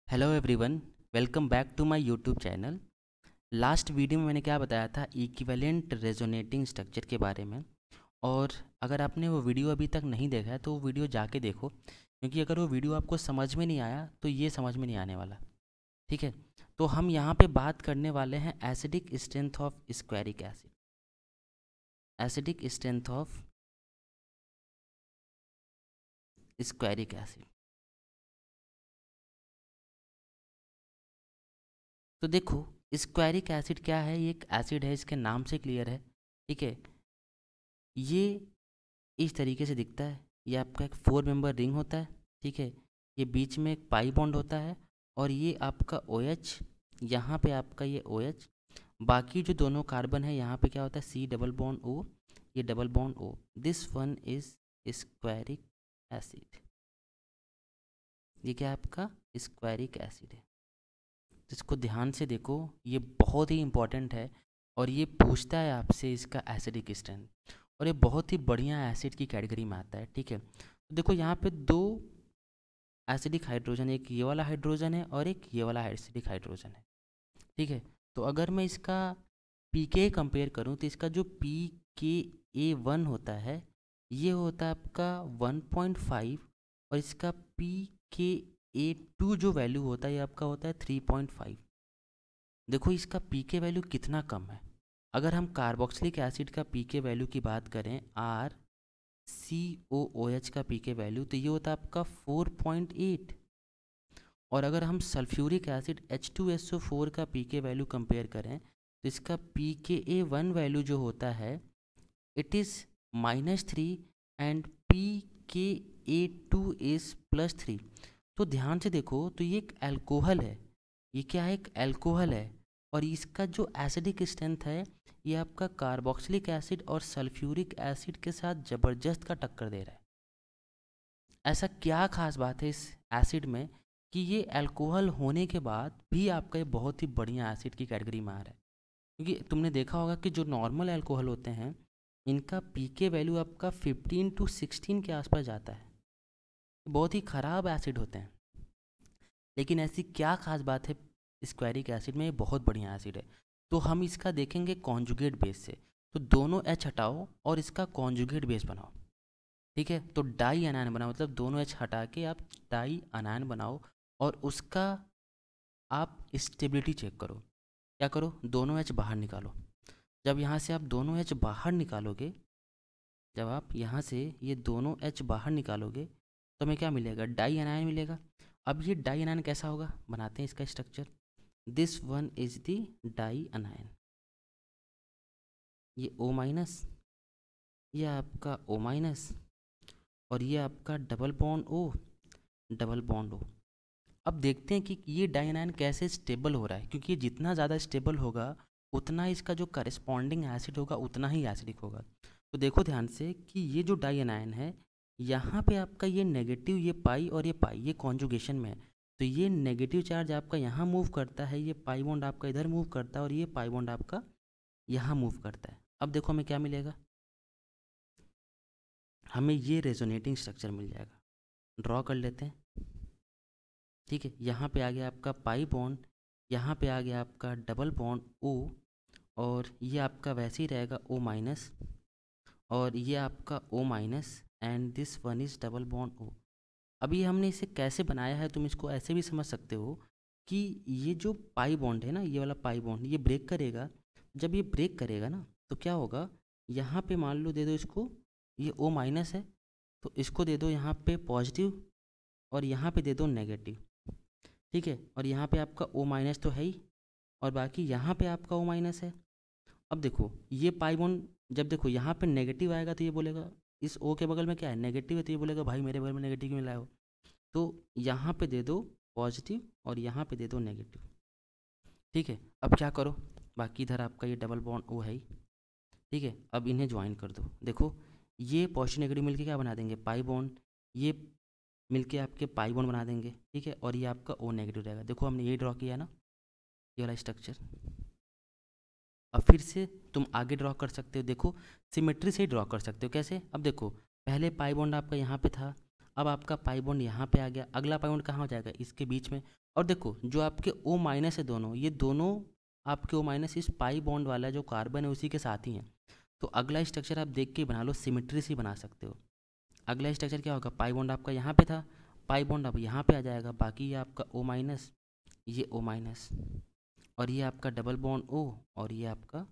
Hello everyone, welcome back to my YouTube channel. Last video में मैंने क्या बताया था, इक्विवेलेंट रेजोनेटिंग स्ट्रक्चर के बारे में। और अगर आपने वो वीडियो अभी तक नहीं देखा है तो वो वीडियो जाके देखो, क्योंकि अगर वो वीडियो आपको समझ में नहीं आया तो ये समझ में नहीं आने वाला। ठीक है, तो हम यहाँ पे बात करने वाले हैं acidic strength of squaric acid. Acidic strength of squaric acid. तो देखो, स्क्वेरिक एसिड क्या है? ये एक एसिड है, इसके नाम से क्लियर है। ठीक है, ये इस तरीके से दिखता है। ये आपका एक 4 मेंबर रिंग होता है। ठीक है, ये बीच में एक पाई बॉन्ड होता है और ये आपका OH, यहाँ पे आपका ये OH, बाकी जो दोनों कार्बन है यहाँ पे क्या होता है, C डबल बॉन्ड O, ये double bond O। This one is squaric acid. ये क्या है आपका स्क्वेरिक एसिड है। तो इसको ध्यान से देखो, ये बहुत ही इंपॉर्टेंट है और ये पूछता है आपसे इसका एसिडिक स्ट्रेंथ, और ये बहुत ही बढ़िया एसिड की कैटेगरी में आता है। ठीक है, तो देखो यहाँ पे दो एसिडिक हाइड्रोजन, एक ये वाला हाइड्रोजन है और एक ये वाला एसिडिक हाइड्रोजन है। ठीक है, तो अगर मैं इसका pK कंपेयर करूँ तो इसका जो pKa1 होता है ये होता है आपका 1.5, और इसका pKa2 जो वैल्यू होता है ये आपका होता है 3.5। देखो इसका पीके वैल्यू कितना कम है। अगर हम कार्बोक्सिलिक एसिड का पीके वैल्यू की बात करें, RCOOH का पीके वैल्यू, तो ये होता है आपका 4.8। और अगर हम सल्फ्यूरिक एसिड H2SO4 का पीके वैल्यू कंपेयर करें तो इसका pKa1 वैल्यू जो होता है it is -3 and pKa2 is +3। तो ध्यान से देखो, तो ये एक अल्कोहल है। ये क्या है? एक अल्कोहल है। और इसका जो एसिडिक स्ट्रेंथ है ये आपका कार्बोक्सिलिक एसिड और सल्फ्यूरिक एसिड के साथ ज़बरदस्त का टक्कर दे रहा है। ऐसा क्या खास बात है इस एसिड में कि ये अल्कोहल होने के बाद भी आपका ये बहुत ही बढ़िया एसिड की कैटेगरी में आ रहा है? क्योंकि तुमने देखा होगा कि जो नॉर्मल अल्कोहल होते हैं इनका पीके वैल्यू आपका 15 to 16 के आसपास जाता है, बहुत ही ख़राब एसिड होते हैं। लेकिन ऐसी क्या खास बात है स्क्वेरिक एसिड में? ये बहुत बढ़िया एसिड है। तो हम इसका देखेंगे कॉन्जुगेट बेस से। तो दोनों H हटाओ और इसका कॉन्जुगेट बेस बनाओ। ठीक है, तो डाई अनायन बनाओ, मतलब दोनों H हटा के आप डाई अनायन बनाओ और उसका आप स्टेबिलिटी चेक करो। क्या करो? दोनों H बाहर निकालो। जब यहाँ से आप दोनों H बाहर निकालोगे, जब आप यहाँ से ये दोनों H बाहर निकालोगे तो हमें क्या मिलेगा? डाई अनायन मिलेगा। अब ये डाई अनायन कैसा होगा, बनाते हैं इसका structure. This one is the di anion. ये O-, ये आपका O-, और ये आपका double bond O, double bond O। अब देखते हैं कि ये डाई अनायन कैसे स्टेबल हो रहा है, क्योंकि ये जितना ज़्यादा स्टेबल होगा उतना इसका जो करस्पॉन्डिंग एसिड होगा उतना ही एसिडिक होगा। तो देखो ध्यान से कि ये जो डाई अनायन है यहाँ पे आपका ये नेगेटिव, ये पाई और ये पाई, ये कॉन्जुगेशन में है। तो ये नेगेटिव चार्ज आपका यहाँ मूव करता है, ये पाई बॉन्ड आपका इधर मूव करता है और ये पाई बॉन्ड आपका यहाँ मूव करता है। अब देखो हमें क्या मिलेगा, हमें ये रेजोनेटिंग स्ट्रक्चर मिल जाएगा। ड्रॉ कर लेते हैं। ठीक है, यहाँ पे आ गया आपका पाई बॉन्ड, यहाँ पे आ गया आपका डबल बॉन्ड O, और ये आपका वैसे ही रहेगा O-, और ये आपका O-, and this one is double bond O। अभी हमने इसे कैसे बनाया है, तुम इसको ऐसे भी समझ सकते हो कि ये जो पाई बॉन्ड है ना, ये वाला पाई बॉन्ड ये ब्रेक करेगा। जब ये ब्रेक करेगा ना तो क्या होगा, यहाँ पे मान लो दे दो इसको, ये O- है तो इसको दे दो यहाँ पे पॉजिटिव और यहाँ पे दे दो नेगेटिव। ठीक है, और यहाँ पे आपका O- तो है ही, और बाकी यहाँ पे आपका O- है। अब देखो ये पाई बॉन्ड, जब देखो यहाँ पे नेगेटिव आएगा तो ये बोलेगा इस O के बगल में क्या है, नेगेटिव है, तो ये बोलेगा भाई मेरे बगल में नेगेटिव क्यों लाए हो। तो यहाँ पे दे दो पॉजिटिव और यहाँ पे दे दो नेगेटिव। ठीक है, अब क्या करो, बाकी इधर आपका ये डबल बॉन्ड O है ही। ठीक है, अब इन्हें ज्वाइन कर दो। देखो ये पॉजिटिव नेगेटिव मिलके क्या बना देंगे, पाई बॉन्ड। ये मिलके आपके पाई बॉन्ड बना देंगे। ठीक है, और ये आपका O- रहेगा। देखो हमने ये ड्रॉ किया ना, ये वाला स्ट्रक्चर। अब फिर से तुम आगे ड्रॉ कर सकते हो। देखो सिमेट्री से ही ड्रॉ कर सकते हो। कैसे? अब देखो पहले पाई बॉन्ड आपका यहाँ पे था, अब आपका पाई बॉन्ड यहाँ पे आ गया, अगला पाई बॉन्ड कहाँ हो जाएगा, इसके बीच में। और देखो जो आपके O माइनस है दोनों, ये दोनों आपके O माइनस इस पाई बॉन्ड वाला जो कार्बन है उसी के साथ ही हैं। तो अगला स्ट्रक्चर आप देख के बना लो, सिमेट्री से बना सकते हो। अगला स्ट्रक्चर क्या होगा, पाई बॉन्ड आपका यहाँ पे था, पाई बॉन्ड अब यहाँ पे आ जाएगा, बाकी ये आपका O माइनस, ये O माइनस, और ये आपका डबल बॉन्ड O, और ये आपका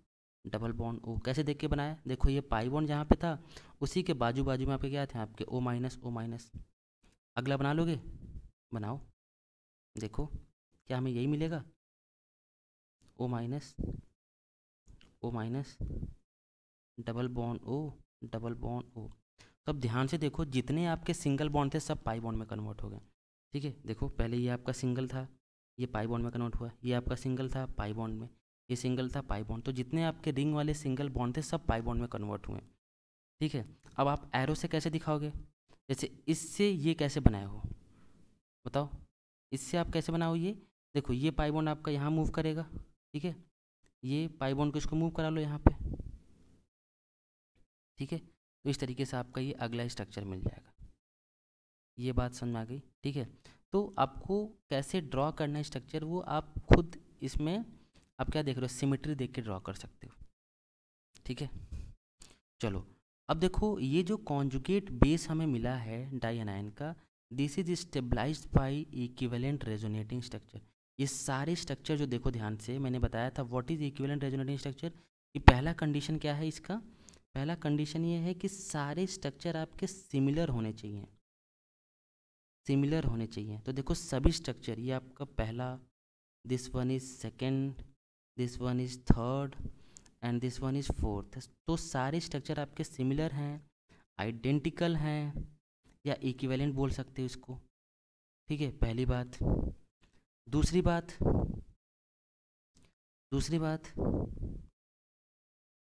डबल बॉन्ड O। कैसे देख के बनाया, देखो ये पाई बॉन्ड जहाँ पे था उसी के बाजू बाजू में आपके क्या थे, आपके O माइनस O माइनस। अगला बना लोगे, बनाओ, देखो क्या हमें यही मिलेगा, O minus O minus double bond O, double bond O। तो अब ध्यान से देखो, जितने आपके सिंगल बॉन्ड थे सब पाई बॉन्ड में कन्वर्ट हो गए। ठीक है, देखो पहले ये आपका सिंगल था, ये पाई बॉन्ड में कन्वर्ट हुआ, ये आपका सिंगल था पाई बॉन्ड में, ये सिंगल था पाई बॉन्ड, तो जितने आपके रिंग वाले सिंगल बॉन्ड थे सब पाई बॉन्ड में कन्वर्ट हुए। ठीक है, अब आप एरो से कैसे दिखाओगे, जैसे इससे ये कैसे बनाए हो बताओ, इससे आप कैसे बनाओ, ये देखो ये पाई बॉन्ड आपका यहाँ मूव करेगा। ठीक है, ये पाई बॉन्ड को इसको मूव करा लो यहाँ पे। ठीक है, तो इस तरीके से आपका ये अगला स्ट्रक्चर मिल जाएगा। ये बात समझ में आ गई। ठीक है, तो आपको कैसे ड्रॉ करना है स्ट्रक्चर, वो आप खुद इसमें आप क्या देख रहे हो, सिमेट्री देख के ड्रॉ कर सकते हो। ठीक है, चलो अब देखो ये जो कॉन्जुगेट बेस हमें मिला है डाइएनाइन का, this is stabilized by equivalent resonating structure. ये सारे स्ट्रक्चर जो देखो ध्यान से मैंने बताया था, what is equivalent resonating structure, कि पहला कंडीशन क्या है इसका, पहला कंडीशन ये है कि सारे स्ट्रक्चर आपके सिमिलर होने चाहिए, सिमिलर होने चाहिए। तो देखो सभी स्ट्रक्चर, ये आपका पहला, this one is second, this one is third and this one is fourth. तो सारे स्ट्रक्चर आपके सिमिलर हैं, आइडेंटिकल हैं, या इक्विवेलेंट बोल सकते हो इसको। ठीक है, पहली बात। दूसरी बात, दूसरी बात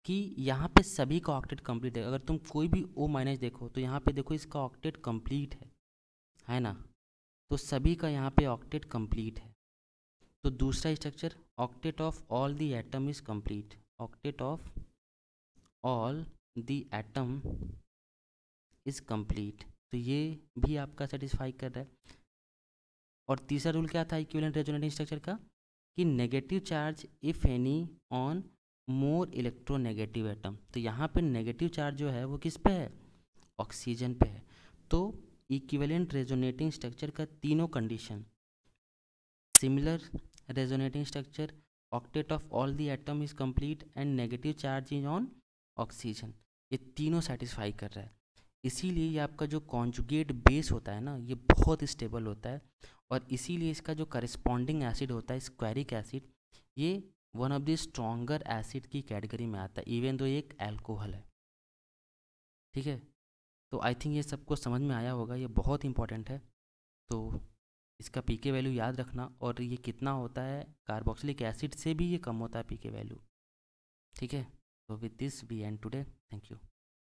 कि यहाँ पे सभी का ऑक्टेट कंप्लीट है। अगर तुम कोई भी O माइनस देखो तो यहाँ पे देखो इसका ऑक्टेट कंप्लीट है ना, तो सभी का यहाँ पे ऑक्टेट कंप्लीट है। तो दूसरा structure, octet of all the atom is complete, octet of all the atom is complete, तो ये भी आपका सेटिस्फाई कर रहा है। और तीसरा रूल क्या था इक्विवेलेंट रेजोनेटिंग स्ट्रक्चर का, कि negative charge if any on more electronegative atom. तो यहाँ पे नेगेटिव चार्ज जो है वो किस पे है, ऑक्सीजन पे है। तो इक्विवेलेंट रेजोनेटिंग स्ट्रक्चर का तीनों condition, similar resonating structure, octet of all the atom is complete and negative charge is on oxygen, ये तीनों सेटिस्फाई कर रहा है। इसीलिए ये आपका जो कॉन्जुगेट बेस होता है ना, ये बहुत स्टेबल होता है, और इसीलिए इसका जो करस्पॉन्डिंग एसिड होता है स्क्वेरिक एसिड, ये one of the stronger acid की कैटेगरी में आता है, इवन दो ये एक अल्कोहल है। ठीक है, तो आई थिंक ये सबको समझ में आया होगा, ये बहुत इंपॉर्टेंट है। तो इसका पीके वैल्यू याद रखना, और ये कितना होता है, कार्बोक्सिलिक एसिड से भी ये कम होता है पीके वैल्यू। ठीक है, तो with this we end today, thank you.